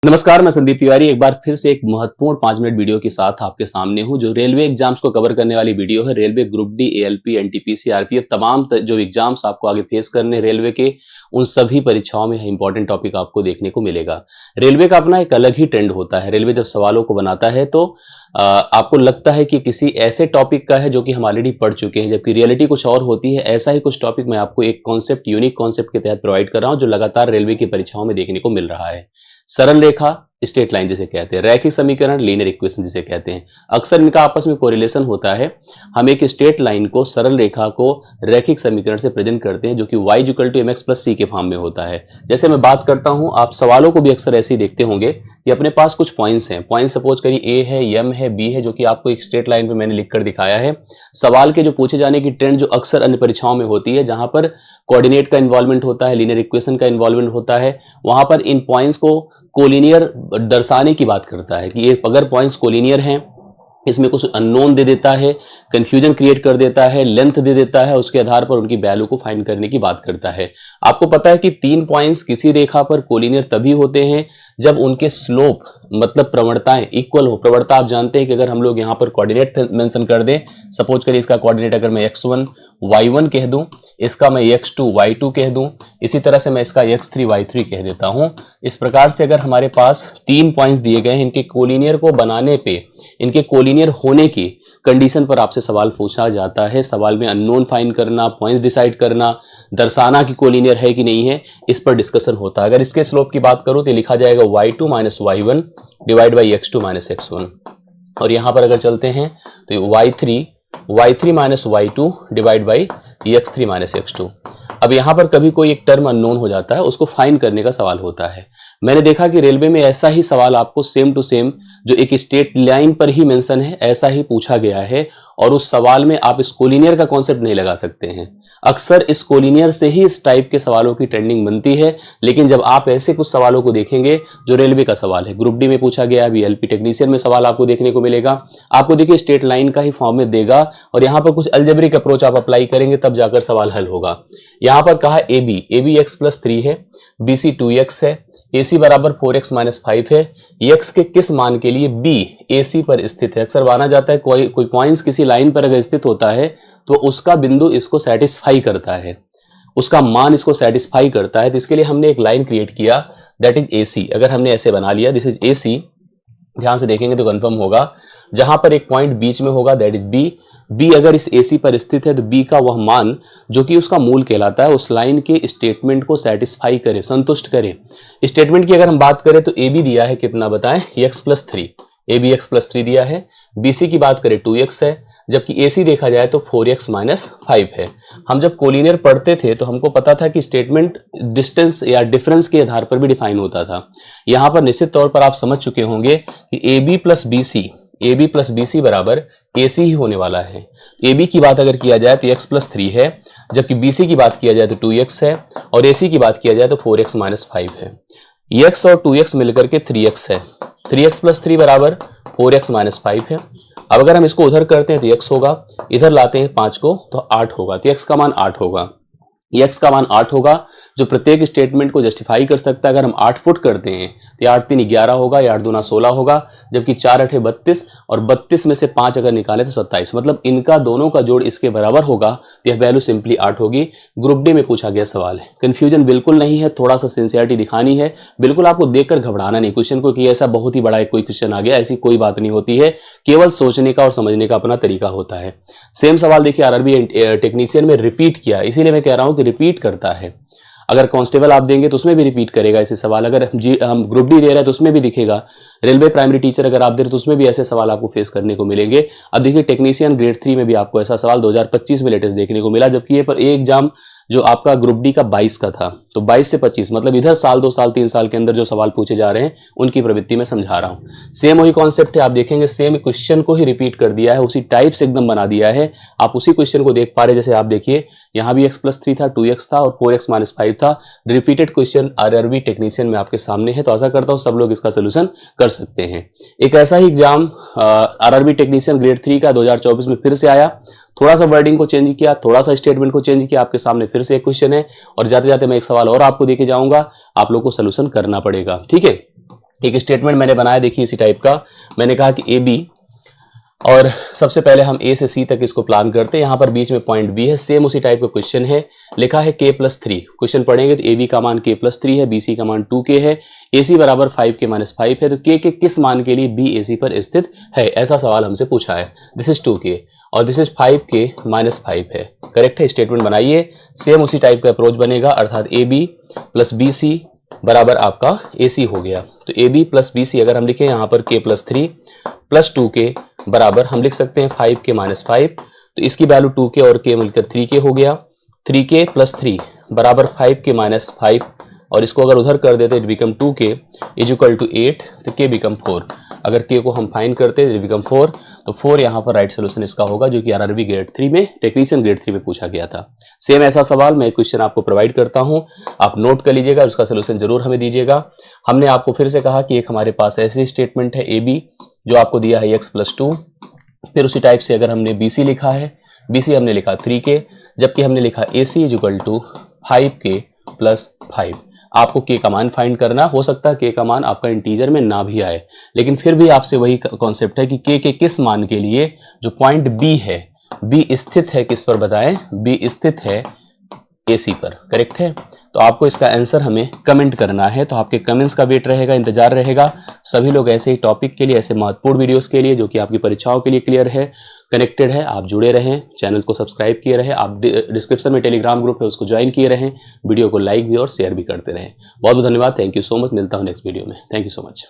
नमस्कार, मैं संदीप तिवारी एक बार फिर से एक महत्वपूर्ण 5 मिनट वीडियो के साथ आपके सामने हूं जो रेलवे एग्जाम्स को कवर करने वाली वीडियो है। Railway group D, ALP, NTPC, RPF तमाम जो एग्जाम्स आपको आगे फेस करने रेलवे के, उन सभी परीक्षाओं में इंपॉर्टेंट टॉपिक आपको देखने को मिलेगा। रेलवे का अपना एक अलग ही ट्रेंड होता है। रेलवे जब सवालों को बनाता है तो आपको लगता है कि किसी ऐसे टॉपिक का है जो कि हम ऑलरेडी पढ़ चुके हैं, जबकि रियलिटी कुछ और होती है। ऐसा ही कुछ टॉपिक मैं आपको एक कॉन्सेप्ट, यूनिक कॉन्सेप्ट के तहत प्रोवाइड कर रहा हूं जो लगातार रेलवे की परीक्षाओं में देखने को मिल रहा है। सरल रेखा, स्ट्रेट लाइन जिसे कहते हैं, रैखिक समीकरण, लीनियर इक्वेशन जिसे कहते हैं। अक्सर इनका आपस में कोरिलेशन होता है। हम एक स्ट्रेट लाइन को, सरल रेखा को रैखिक समीकरण से प्रेजेंट करते हैं जो कि y = mx + c के फॉर्म में होता है। जैसे मैं बात करता हूं, आप सवालों को भी अक्सर ऐसे ही देखते होंगे कि अपने पास कुछ पॉइंट्स हैं। पॉइंट सपोज करिए a है, m है, b है, जो कि आपको एक स्ट्रेट लाइन पे मैंने लिखकर दिखाया है। सवाल के जो पूछे जाने की ट्रेंड जो अक्सर अन्य परीक्षाओं में होती है, जहां पर कोऑर्डिनेट का इन्वॉल्वमेंट होता है, लीनियर इक्वेशन का इन्वॉल्वमेंट होता है, वहां पर इन पॉइंट्स को कोलिनियर दर्शाने की बात करता है कि ये अगर पॉइंट्स कोलिनियर हैं, इसमें कुछ अननोन दे देता है, कंफ्यूजन क्रिएट कर देता है, लेंथ दे देता है, उसके आधार पर उनकी वैल्यू को फाइंड करने की बात करता है। आपको पता है कि 3 पॉइंट्स किसी रेखा पर कोलिनियर तभी होते हैं जब उनके स्लोप मतलब प्रवणताएं इक्वल हो। प्रवणता आप जानते हैं कि अगर हम लोग यहाँ पर कोऑर्डिनेट मेंशन कर दें, सपोज करिए इसका कोऑर्डिनेट अगर मैं x1 y1 कह दूं, इसका मैं x2 y2 कह दूं, इसी तरह से मैं इसका x3 y3 कह देता हूं। इस प्रकार से अगर हमारे पास 3 पॉइंट्स दिए गए हैं, इनके कोलिनियर को बनाने पे, इनके कोलिनियर होने की कंडीशन पर आपसे सवाल पूछा जाता है। सवाल में अननोन फाइंड करना, पॉइंट्स डिसाइड करना, दर्शाना कि कोलिनियर है कि नहीं है, इस पर डिस्कशन होता है। अगर इसके स्लोप की बात करूं तो लिखा जाएगा y2 - y1 divide by x2 - x1। और यहां पर अगर चलते हैं तो y3 - y2 divide by x3 - x2। अब यहां पर कभी कोई एक टर्म अननोन हो जाता है, उसको फाइंड करने का सवाल होता है। मैंने देखा कि रेलवे में ऐसा ही सवाल आपको सेम टू सेम जो एक स्ट्रेट लाइन पर ही मेंशन है, ऐसा ही पूछा गया है, और उस सवाल में आप इस कोलिनियर का कॉन्सेप्ट नहीं लगा सकते हैं। अक्सर इस कोलिनियर से ही इस टाइप के सवालों की ट्रेंडिंग बनती है। लेकिन जब आप ऐसे कुछ सवालों को देखेंगे जो रेलवे का सवाल है, ग्रुप डी में पूछा गया, अभी एलपी टेक्नीशियन में सवाल आपको देखने को मिलेगा, आपको देखिए स्ट्रेट लाइन का ही फॉर्म में देगा, और यहाँ पर कुछ अलजेब्रिक अप्रोच आप अप्लाई करेंगे तब जाकर सवाल हल होगा। यहाँ पर कहा ए बी x + 3 है, बी सी 2x है, AC = 4x - 5 है। x के किस मान के लिए b AC पर स्थित है? अक्सर माना जाता है कोई पॉइंट्स किसी लाइन पर अगर स्थित होता है तो उसका बिंदु इसको सेटिस्फाई करता है, उसका मान इसको सेटिस्फाई करता है। तो इसके लिए हमने एक लाइन क्रिएट किया, दैट इज AC। अगर हमने ऐसे बना लिया, दिस इज AC, ध्यान से देखेंगे तो कंफर्म होगा। जहां पर एक पॉइंट बीच में होगा, दैट इज B अगर इस AC पर स्थित है तो B का वह मान जो कि उसका मूल कहलाता है, उस लाइन के स्टेटमेंट को सेटिस्फाई करे, संतुष्ट करे। स्टेटमेंट की अगर हम बात करें तो AB दिया है कितना बताएं, x + 3, AB x + 3 दिया है। BC की बात करें 2x है, जबकि AC देखा जाए तो 4x - 5 है। हम जब कोलिनियर पढ़ते थे तो हमको पता था कि स्टेटमेंट डिस्टेंस या डिफरेंस के आधार पर भी डिफाइन होता था। यहां पर निश्चित तौर पर आप समझ चुके होंगे कि AB + BC बराबर AC ही होने वाला है। AB की बात अगर किया जाए तो x + 3 है, जबकि BC की बात किया जाए तो 2x है, और AC की बात किया जाए तो 4x - 5 है। x और 2x मिलकर के 3x है। 3x + 3 बराबर 4x - 5 है। अब अगर हम इसको उधर करते हैं तो x होगा, इधर लाते हैं 5 को तो 8 होगा, तो x का मान 8 होगा। x का मान 8 होगा जो प्रत्येक स्टेटमेंट को जस्टिफाई कर सकता है। अगर हम 8 पुट करते हैं तो 8 3 11 होगा, 8 2 16 होगा, जबकि 4 8 32, और 32 में से 5 अगर निकाले तो 27, मतलब इनका दोनों का जोड़ इसके बराबर होगा, तो यह वैल्यू सिंपली 8 होगी। ग्रुप डी में पूछा गया सवाल है, कंफ्यूजन बिल्कुल नहीं है, थोड़ा सा सिंसियरिटी दिखानी है, बिल्कुल आपको देखकर घबराना नहीं क्वेश्चन को कि ऐसा बहुत ही बड़ा एक कोई क्वेश्चन आ गया, ऐसी कोई बात नहीं होती है। केवल सोचने का और समझने का अपना तरीका होता है। सेम सवाल देखिए आरआरबी टेक्नीशियन में रिपीट किया, इसीलिए मैं कह रहा हूं कि रिपीट करता है। अगर कांस्टेबल आप देंगे तो उसमें भी रिपीट करेगा ऐसे सवाल। अगर हम ग्रुप डी दे रहे हैं तो उसमें भी दिखेगा। रेलवे प्राइमरी टीचर अगर आप दे रहे तो उसमें भी ऐसे सवाल आपको फेस करने को मिलेंगे। अब देखिए टेक्नीशियन ग्रेड 3 में भी आपको ऐसा सवाल 2025 में लेटेस्ट देखने को मिला, जबकि ये पर एक एग्जाम जो आपका ग्रुप डी का 22 का था, तो 22 से 25 मतलब इधर साल 2 साल 3 साल के अंदर जो सवाल पूछे जा रहे हैं उनकी प्रवृत्ति में समझा रहा हूं। सेम वही कॉन्सेप्ट है, आप देखेंगे सेम क्वेश्चन को ही रिपीट कर दिया है, उसी टाइप से एकदम बना दिया है। आप उसी क्वेश्चन को देख पा रहे, जैसे आप देखिए यहाँ भी x + 3 था, 2x था और 4x - 5 था। रिपीटेड क्वेश्चन आरआरबी टेक्नीशियन में आपके सामने है, तो आशा करता हूं सब लोग इसका सोल्यूशन कर सकते हैं। एक ऐसा ही एग्जाम आरआरबी टेक्नीशियन ग्रेड 3 का 2024 में फिर से आया। थोड़ा सा वर्डिंग को चेंज किया, थोड़ा सा स्टेटमेंट को चेंज किया। आपके सामने फिर से एक क्वेश्चन है और जाते जाते मैं एक सवाल और आपको देके जाऊंगा, आप लोग को सोल्यूशन करना पड़ेगा, ठीक है। एक स्टेटमेंट मैंने बनाया, देखिए इसी टाइप का। मैंने कहा कि ए बी, और सबसे पहले हम ए से सी तक इसको प्लान करते हैं। यहाँ पर बीच में पॉइंट बी है, सेम उसी टाइप का क्वेश्चन है, लिखा है k+3। क्वेश्चन पढ़ेंगे तो ए बी का मान k+3 है, बी सी का मान 2k है, ए सी बराबर 5k-5 है, तो k के किस मान के लिए बी ए सी पर स्थित है, ऐसा सवाल हमसे पूछा है। दिस इज 2k और दिस इज 5k-5 है। करेक्ट है, स्टेटमेंट बनाइए, सेम उसी टाइप का अप्रोच बनेगा, अर्थात A B plus B C बराबर आपका ए सी हो गया। तो A B plus B C अगर हम लिखें यहाँ पर k+3 प्लस 2k बराबर हम लिख सकते हैं 5k-5, तो इसकी वैल्यू 2k और k मिलकर 3k हो गया। 3k प्लस 3 बराबर 5k-5, और इसको अगर उधर कर देते become 2k is equal to 8, तो k बिकम 4। अगर k को हम फाइंड करते हैं बिकम 4, तो 4 यहाँ पर राइट सोल्यूशन इसका होगा, जो कि आरआरबी ग्रेड 3 में, टेक्नीशियन ग्रेड 3 में पूछा गया था। सेम ऐसा सवाल मैं क्वेश्चन आपको प्रोवाइड करता हूँ, आप नोट कर लीजिएगा, उसका सोल्यूशन जरूर हमें दीजिएगा। हमने आपको फिर से कहा कि एक हमारे पास ऐसी स्टेटमेंट है ए बी जो आपको दिया है x+2, फिर उसी टाइप से अगर हमने BC लिखा है, BC हमने लिखा 3k, जबकि हमने लिखा AC is equal to 5k+5। आपको k का मान फाइंड करना, हो सकता है k का मान आपका इंटीजर में ना भी आए, लेकिन फिर भी आपसे वही कॉन्सेप्ट है कि k के किस मान के लिए जो पॉइंट B है, B स्थित है किस पर बताएं, B स्थित है AC पर। करेक्ट है, तो आपको इसका आंसर हमें कमेंट करना है, तो आपके कमेंट्स का वेट रहेगा, इंतजार रहेगा। सभी लोग ऐसे ही टॉपिक के लिए, ऐसे महत्वपूर्ण वीडियोस के लिए जो कि आपकी परीक्षाओं के लिए क्लियर है, कनेक्टेड है, आप जुड़े रहें, चैनल को सब्सक्राइब किए रहें, आप डिस्क्रिप्शन में टेलीग्राम ग्रुप है उसको ज्वाइन किए रहें, वीडियो को लाइक भी और शेयर भी करते रहें। बहुत बहुत धन्यवाद, थैंक यू सो मच, मिलता हूँ नेक्स्ट वीडियो में, थैंक यू सो मच।